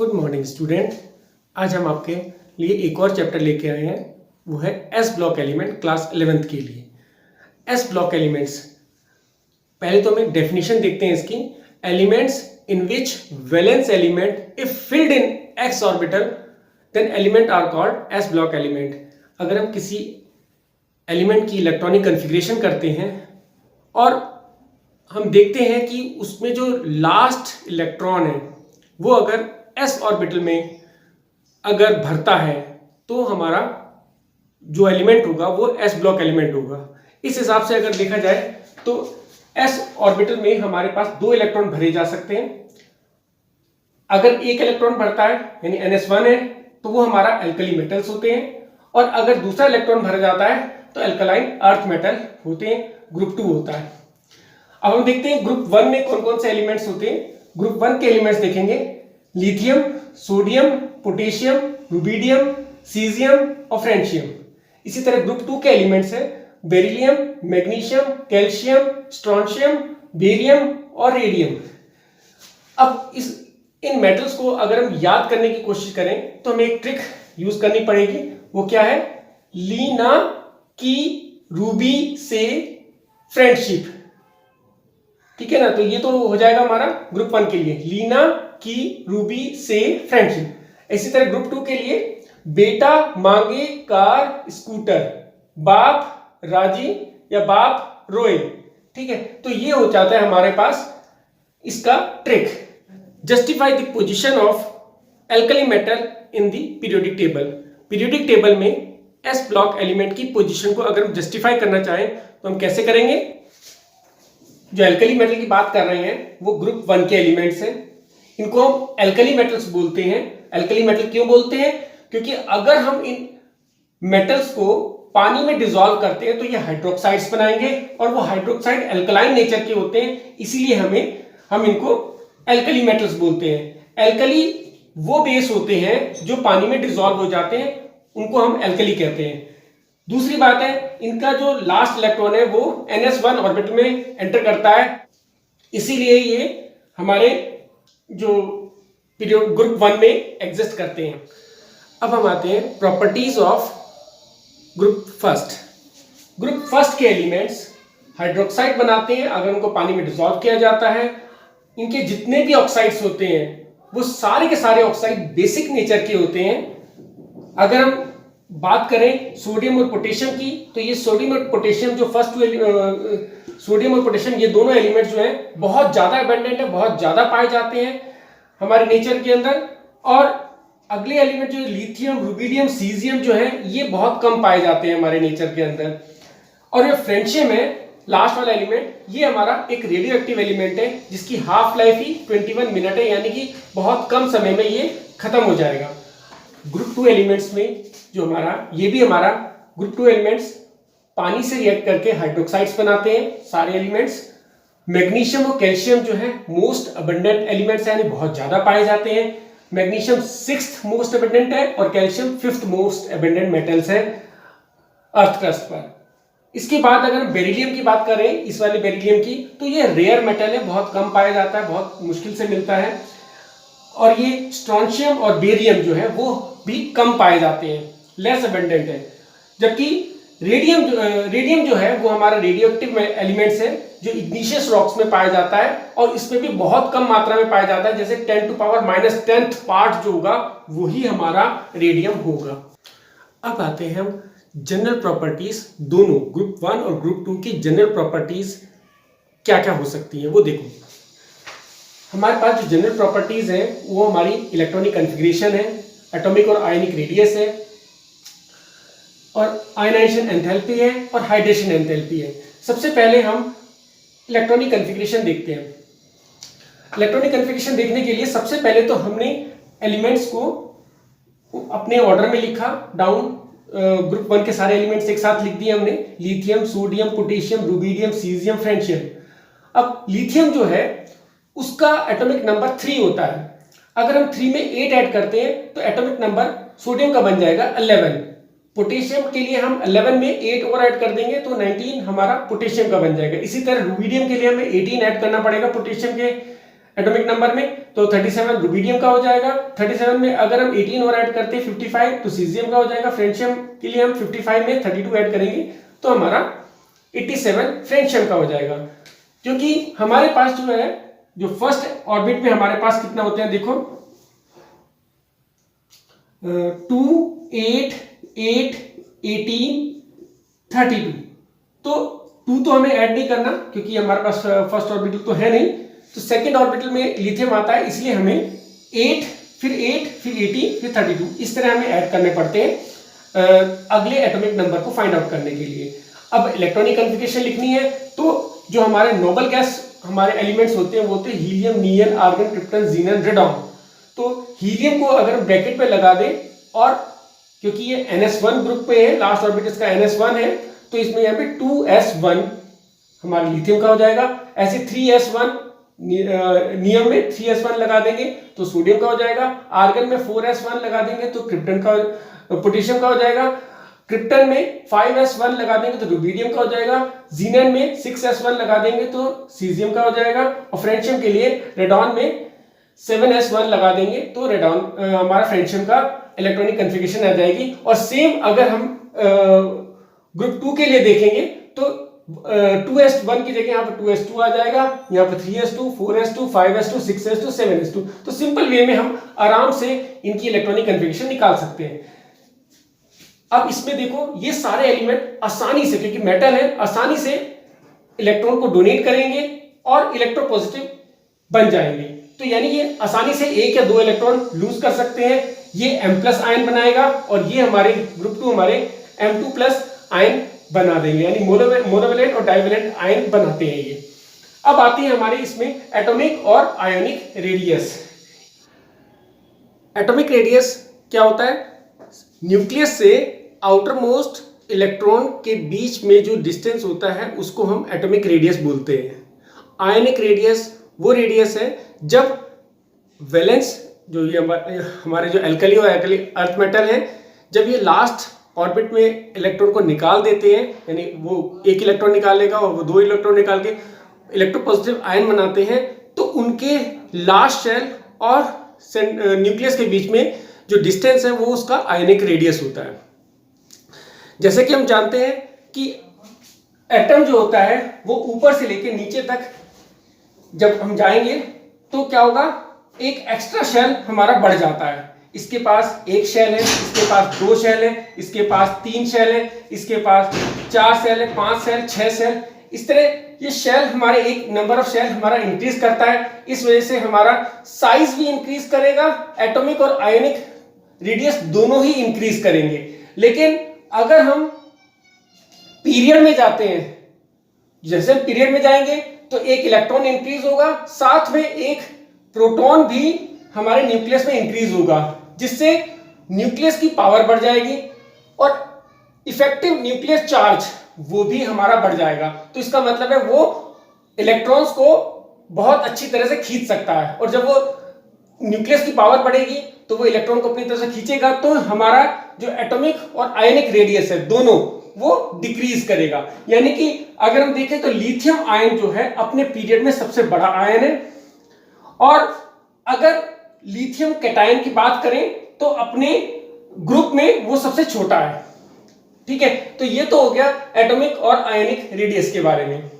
Good morning student. आज हम आपके लिए एक और चैप्टर लेके आए हैं, वो है S block element class 11th के लिए। एस ब्लॉक एलिमेंट्स, पहले तो हमें डेफिनेशन देखते हैं इसकी। Elements in which valence element if filled in x orbital then element are called s block element. अगर हम किसी एलिमेंट की इलेक्ट्रॉनिक कन्फिग्रेशन करते हैं और हम देखते हैं कि उसमें जो लास्ट इलेक्ट्रॉन है वो अगर एस ऑर्बिटल में अगर भरता है तो हमारा जो एलिमेंट होगा वो एस ब्लॉक एलिमेंट होगा। इस हिसाब से अगर देखा जाए तो एस ऑर्बिटल में हमारे पास दो इलेक्ट्रॉन भरे जा सकते हैं। अगर एक इलेक्ट्रॉन भरता है यानी NS1 है तो वो हमारा एल्कली मेटल्स होते हैं, और अगर दूसरा इलेक्ट्रॉन भर जाता है तो एल्कलाइन अर्थ मेटल होते हैं, ग्रुप 2 होता है। अब हम देखते हैं ग्रुप 1 में कौन कौन से एलिमेंट्स होते हैं। ग्रुप 1 के एलिमेंट्स देखेंगे lithium, sodium, potassium, rubidium, caesium और फ्रेंशियम। इसी तरह ग्रुप 2 के एलिमेंट्स है beryllium, magnesium, calcium, strontium, barium और रेडियम। अब इन मेटल्स को अगर हम याद करने की कोशिश करें तो हमें एक ट्रिक यूज करनी पड़ेगी। वो क्या है? लीना की रूबी से फ्रेंडशिप। ठीक है ना, तो ये तो हो जाएगा हमारा ग्रुप 1 के लिए, लीना की रूबी से फ्रेंडशिप। इसी तरह ग्रुप 2 के लिए बेटा मांगे कार स्कूटर, बाप राजी या बाप रोए। ठीक है, तो ये हो जाता है हमारे पास इसका trick. Justify the position of alkali metal in the periodic table. Periodic table में एस ब्लॉक एलिमेंट की पोजीशन को अगर हम जस्टिफाई करना चाहें तो हम कैसे करेंगे? जो एल्कली मेटल की बात कर रहे हैं वो ग्रुप 1 के एलिमेंट्स हैं, इनको हम एल्कली मेटल्स बोलते हैं। एल्कली मेटल क्यों बोलते हैं? क्योंकि अगर हम इन मेटल्स को पानी में डिसॉल्व करते हैं तो ये हाइड्रोक्साइड्स बनाएंगे, और वो हाइड्रोक्साइड एल्कलाइन नेचर के होते हैं, इसीलिए हम इनको एल्कली मेटल्स बोलते हैं। एल्कली वो बेस होते हैं जो पानी में डिसॉल्व हो जाते हैं, उनको हम एल्कली कहते हैं। दूसरी बात है, इनका जो लास्ट इलेक्ट्रॉन है वो NS1 ऑर्बिटल में एंटर करता है, इसीलिए ये हमारे जो पीरियड ग्रुप 1 में एग्जिस्ट करते हैं। अब हम आते हैं properties of group first. Group first के एलिमेंट्स हाइड्रोक्साइड बनाते हैं अगर उनको पानी में डिसॉल्व किया जाता है। इनके जितने भी ऑक्साइड्स होते हैं वो सारे के सारे ऑक्साइड बेसिक नेचर के होते हैं। अगर हम बात करें सोडियम और पोटेशियम की तो ये सोडियम और पोटेशियम जो सोडियम और पोटेशियम ये दोनों एलिमेंट्स जो हैं बहुत ज्यादा अबंडेंट है, बहुत ज्यादा पाए जाते हैं हमारे नेचर के अंदर। और अगले एलिमेंट जो लिथियम, रुबिडियम, सीजियम जो है ये बहुत कम पाए जाते हैं हमारे नेचर के अंदर। और ये फ्रेंशियम है लास्ट वाला एलिमेंट, ये हमारा एक रेडियो एक्टिव एलिमेंट है जिसकी हाफ लाइफ ही 21 मिनट है, यानी कि बहुत कम समय में ये खत्म हो जाएगा। ग्रुप 2 एलिमेंट्स में जो ये भी हमारा ग्रुप 2 एलिमेंट्स पानी से रिएक्ट करके हाइड्रोक्साइड्स बनाते हैं सारे एलिमेंट्स। मैग्नीशियम और कैल्शियम जो है मोस्ट अबंडेंट एलिमेंट्स हैं, यानी बहुत ज्यादा पाए जाते हैं। मैग्नीशियम 6th मोस्ट अबंडेंट है और calcium 5th most abundant metals है अर्थ क्रस्ट पर। इसके बाद अगर हम बेरिलियम की बात करें, इस वाले बेरिलियम की, तो ये रेयर मेटल है, बहुत कम पाया जाता है, बहुत मुश्किल से मिलता है। और ये स्ट्रोंशियम और बेरियम जो है वो भी कम पाए जाते हैं, लेस अबंडेंट है। जबकि रेडियम जो है वो हमारा रेडियो एक्टिव एलिमेंट्स है जो इग्निशियस रॉक्स में पाया जाता है, और इसमें भी बहुत कम मात्रा में पाया जाता है, जैसे 10⁻⁻10th पार्ट जो होगा वही हमारा रेडियम होगा। अब आते हैं हम जनरल प्रॉपर्टीज, दोनों ग्रुप 1 और ग्रुप 2 की जनरल प्रॉपर्टीज क्या क्या हो सकती है वो देखो। हमारे पास जो जनरल प्रॉपर्टीज है वो हमारी इलेक्ट्रॉनिक कन्फिग्रेशन है, एटॉमिक और आयनिक रेडियस है, और आयनाइजेशन एंथैल्पी है, और हाइड्रेशन एंथैल्पी है। सबसे पहले हम इलेक्ट्रॉनिक कन्फिग्रेशन देखते हैं। इलेक्ट्रॉनिक कन्फिग्रेशन देखने के लिए सबसे पहले तो हमने एलिमेंट्स को अपने ऑर्डर में लिखा डाउन। ग्रुप 1 के सारे एलिमेंट्स एक साथ लिख दिए हमने, lithium, sodium, potassium, rubidium, caesium, francium. अब लिथियम जो है उसका एटॉमिक नंबर 3 होता है। अगर हम 3 में 8 ऐड करते हैं तो एटॉमिक नंबर सोडियम का बन जाएगा 11। पोटेशियम के लिए हम 11 में 8 और ऐड कर देंगे तो 19 हमारा पोटेशियम का बन जाएगा। इसी तरह रुबिडियम के लिए हमें 18 ऐड करना पड़ेगा पोटेशियम के एटॉमिक नंबर में, तो 37 रुबिडियम का हो जाएगा। 37 में अगर हम 18 और ऐड करते हैं 55 तो सीजियम का हो जाएगा। फ्रेंशियम के लिए हम 55 में 32 ऐड करेंगे तो हमारा 87 फ्रेंशियम का हो जाएगा। क्योंकि हमारे पास जो है, जो फर्स्ट ऑर्बिट में हमारे पास कितना होते हैं, देखो 2 8 8 18 32, तो 2 तो हमें ऐड नहीं करना क्योंकि हमारे पास फर्स्ट ऑर्बिटल तो है नहीं, तो सेकंड ऑर्बिटल में लिथियम आता है, इसलिए हमें 8 फिर 18 फिर 32 इस तरह हमें ऐड करने पड़ते हैं अगले एटॉमिक नंबर को फाइंड आउट करने के लिए। अब इलेक्ट्रॉनिक कॉन्फ़िगरेशन लिखनी है, तो जो हमारे नोबल गैस हमारे एलिमेंट्स होते हैं वो होते हैं हीलियम, नियन, आर्गन, क्रिप्टन, जीनन, रेडॉन। तो हीलियम को अगर ब्रैकेट पे लगा दें, और क्योंकि ये NS1 ग्रुप पे है, लास्ट ऑर्बिट इसका NS1 है, तो इसमें यहाँ पे 2s1 हमारे लिथियम का हो जाएगा। ऐसे 3s1 नियम में 3s1 लगा देंगे तो सोडियम का हो जाएगा। आर्गन में 4s1 लगा देंगे तो क्रिप्टन का, पोटेशियम का हो जाएगा। क्रिप्टन में 5s1 लगा देंगे तो रुबिडियम का हो जाएगा। जीनन में 6s1 लगा देंगे तो सीजियम का हो जाएगा। और फ्रेंशियम के लिए रेडॉन में 7s1 लगा देंगे तो रेडॉन हमारा फ्रेंशियम का इलेक्ट्रॉनिक कॉन्फ़िगरेशन आ जाएगी। और सेम अगर हम ग्रुप 2 के लिए देखेंगे तो 2s1 की जगह यहाँ पर 2s2 आ जाएगा, यहाँ पर 3s2, 4s2, 5s2, 6s2, 7s2। तो सिंपल वे में हम आराम से इनकी इलेक्ट्रॉनिक कॉन्फ़िगरेशन निकाल सकते हैं। अब इसमें देखो ये सारे एलिमेंट आसानी से, क्योंकि मेटल है, आसानी से इलेक्ट्रॉन को डोनेट करेंगे और इलेक्ट्रोपॉजिटिव बन जाएंगे। तो यानी ये आसानी से 1 या 2 इलेक्ट्रॉन लूज कर सकते हैं। ये M+ आयन बनाएगा और ये हमारे ग्रुप 2 हमारे M2+ आयन बना देंगे, यानी मोनोवैलेंट और डाइवैलेंट आयन बनाते हैं ये। अब आते हैं हमारे इसमें एटॉमिक और आयोनिक रेडियस। एटॉमिक रेडियस क्या होता है? न्यूक्लियस से आउटर मोस्ट इलेक्ट्रॉन के बीच में जो डिस्टेंस होता है उसको हम एटॉमिक रेडियस बोलते हैं। आयोनिक रेडियस वो रेडियस है जब वैलेंस, जो ये हमारे जो एल्कली और एल्कली अर्थ मेटल है, जब ये लास्ट ऑर्बिट में इलेक्ट्रॉन को निकाल देते हैं, यानी वो 1 इलेक्ट्रॉन निकालेगा और वो 2 इलेक्ट्रॉन निकाल के इलेक्ट्रोपॉजिटिव आयन बनाते हैं, तो उनके लास्ट शेल और न्यूक्लियस के बीच में जो डिस्टेंस है वो उसका आयोनिक रेडियस होता है। जैसे कि हम जानते हैं कि एटम जो होता है वो ऊपर से लेकर नीचे तक जब हम जाएंगे तो क्या होगा, एक एक्स्ट्रा शेल हमारा बढ़ जाता है। इसके पास 1 शेल है, इसके पास 2 शेल है, इसके पास 3 शेल है, इसके पास 4 शेल है, 5 शेल, 6 शेल, इस तरह ये शेल हमारे, एक नंबर ऑफ शेल हमारा इंक्रीज करता है। इस वजह से हमारा साइज भी इंक्रीज करेगा, एटॉमिक और आयोनिक रेडियस दोनों ही इंक्रीज करेंगे। लेकिन अगर हम पीरियड में जाते हैं, जैसे पीरियड में जाएंगे तो एक इलेक्ट्रॉन इंक्रीज होगा, साथ में एक प्रोटॉन भी हमारे न्यूक्लियस में इंक्रीज होगा, जिससे न्यूक्लियस की पावर बढ़ जाएगी और इफेक्टिव न्यूक्लियस चार्ज वो भी हमारा बढ़ जाएगा। तो इसका मतलब है वो इलेक्ट्रॉन्स को बहुत अच्छी तरह से खींच सकता है, और जब वो न्यूक्लियस की पावर बढ़ेगी तो वो इलेक्ट्रॉन को अपनी तरफ से खींचेगा, तो हमारा जो एटॉमिक और आयोनिक रेडियस है दोनों वो डिक्रीज करेगा। यानी कि अगर हम देखें तो लिथियम आयन जो है अपने पीरियड में सबसे बड़ा आयन है, और अगर लिथियम कैटायन की बात करें तो अपने ग्रुप में वो सबसे छोटा है। ठीक है, तो ये तो हो गया एटॉमिक और आयोनिक रेडियस के बारे में।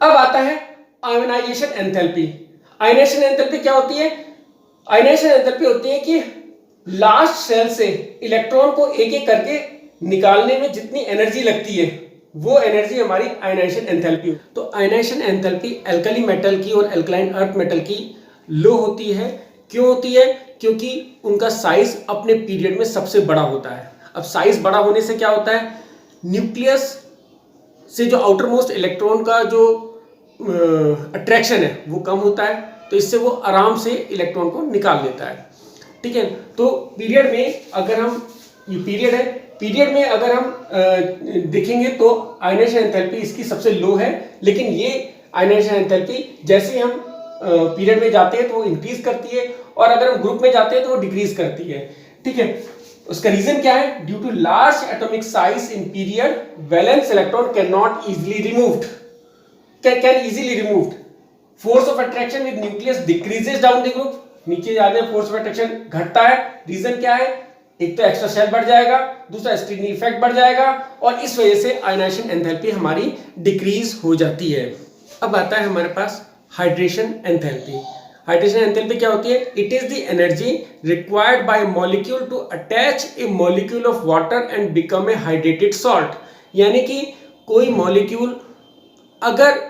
अब आता है आयोनाइजेशन एंथैल्पी। आयोनाइजेशन एंथैल्पी क्या होती है? आयोनाइजेशन एंथैल्पी होती है कि लास्ट शेल से इलेक्ट्रॉन को एक एक करके निकालने में जितनी एनर्जी लगती है वो एनर्जी हमारी आयोनाइजेशन एंथैल्पी। तो आयोनाइजेशन एंथैल्पी एल्कली मेटल की और एल्कलाइन अर्थ मेटल की लो होती है। क्यों होती है? क्योंकि उनका साइज अपने पीरियड में सबसे बड़ा होता है। अब साइज बड़ा होने से क्या होता है, न्यूक्लियस से जो आउटर मोस्ट इलेक्ट्रॉन का जो अट्रैक्शन है वो कम होता है, तो इससे वो आराम से इलेक्ट्रॉन को निकाल लेता है। ठीक है, तो पीरियड में अगर हम, ये पीरियड है, पीरियड में अगर हम देखेंगे तो आयोनाइजेशन एंथैल्पी इसकी सबसे लो है, लेकिन ये आयोनाइजेशन एंथैल्पी जैसे हम पीरियड में जाते हैं तो वो इंक्रीज करती है, और अगर हम ग्रुप में जाते हैं तो वो डिक्रीज करती है। ठीक है, उसका रीजन क्या है? Due to large atomic size in period, valence electron can not easily removed, can easily removed. Force of attraction with nucleus decreases down the group, नीचे जाने फोर्स ऑफ अट्रैक्शन घटता है। रीजन क्या है? एक तो एक्स्ट्रा शेल बढ़ जाएगा, दूसरा स्क्रीनिंग इफेक्ट बढ़ जाएगा, और इस वजह से आयनाइजेशन एंथैल्पी हमारी डिक्रीज हो जाती है। अब आता है हमारे पास हाइड्रेशन एंथैल्पी। हाइड्रेशन एंथैल्पी क्या होती है? It is the energy required by molecule to attach a molecule of water and become a hydrated salt. यानी कि कोई मॉलिक्यूल अगर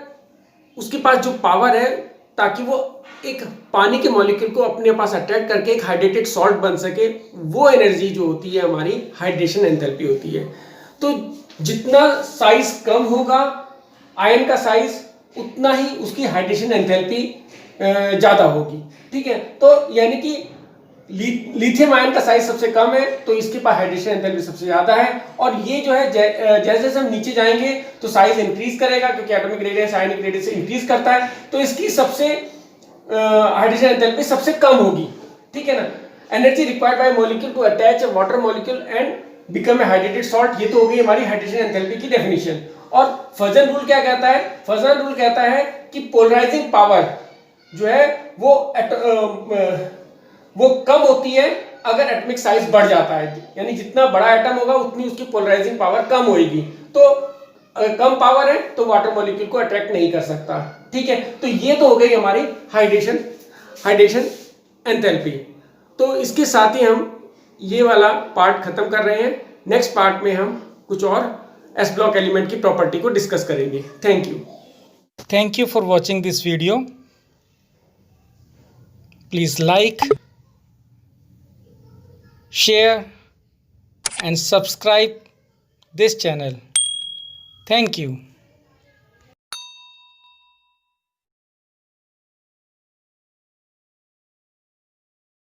उसके पास जो पावर है ताकि वो एक पानी के मॉलिक्यूल को अपने पास अट्रैक्ट करके एक हाइड्रेटेड सॉल्ट बन सके, वो एनर्जी जो होती है हमारी हाइड्रेशन एंथैल्पी होती है। तो जितना साइज कम होगा आयन का साइज, उतना ही उसकी हाइड्रेशन एंथैल्पी ज़्यादा होगी। ठीक है, तो यानी कि लिथियम आयन का साइज सबसे कम है तो इसके पास हाइड्रेशन एंथैल्पी सबसे ज़्यादा है। और ये जो है जैसे जैसे हम नीचे जाएंगे तो साइज इंक्रीज करेगा, क्योंकि एटॉमिक रेडियस आयनिक रेडियस से इंक्रीज करता है, तो इसकी सबसे हाइड्रेशन एंथैल्पी सबसे कम होगी। ठीक है ना। Energy required by molecule to attach a water molecule and become a hydrated salt, ये तो हो गई हमारी हाइड्रेशन एंथैल्पी की डेफिनेशन। और फजन रूल क्या कहता है? फजन रूल कहता है कि पोलराइजिंग पावर जो है वो कम होती है अगर एटॉमिक साइज बढ़ जाता है, यानी जितना बड़ा एटम होगा उतनी उसकी पोलराइजिंग पावर कम होगी। तो अगर कम पावर है तो वाटर मॉलिक्यूल को अट्रैक्ट नहीं कर सकता। ठीक है, तो ये तो हो गई हमारी हाइड्रेशन एंथैल्पी। तो इसके साथ ही हम ये वाला पार्ट खत्म कर रहे हैं। नेक्स्ट पार्ट में हम कुछ और एस ब्लॉक एलिमेंट की प्रॉपर्टी को डिस्कस करेंगे। Thank you for watching this video. Please like, share and subscribe this channel. Thank you.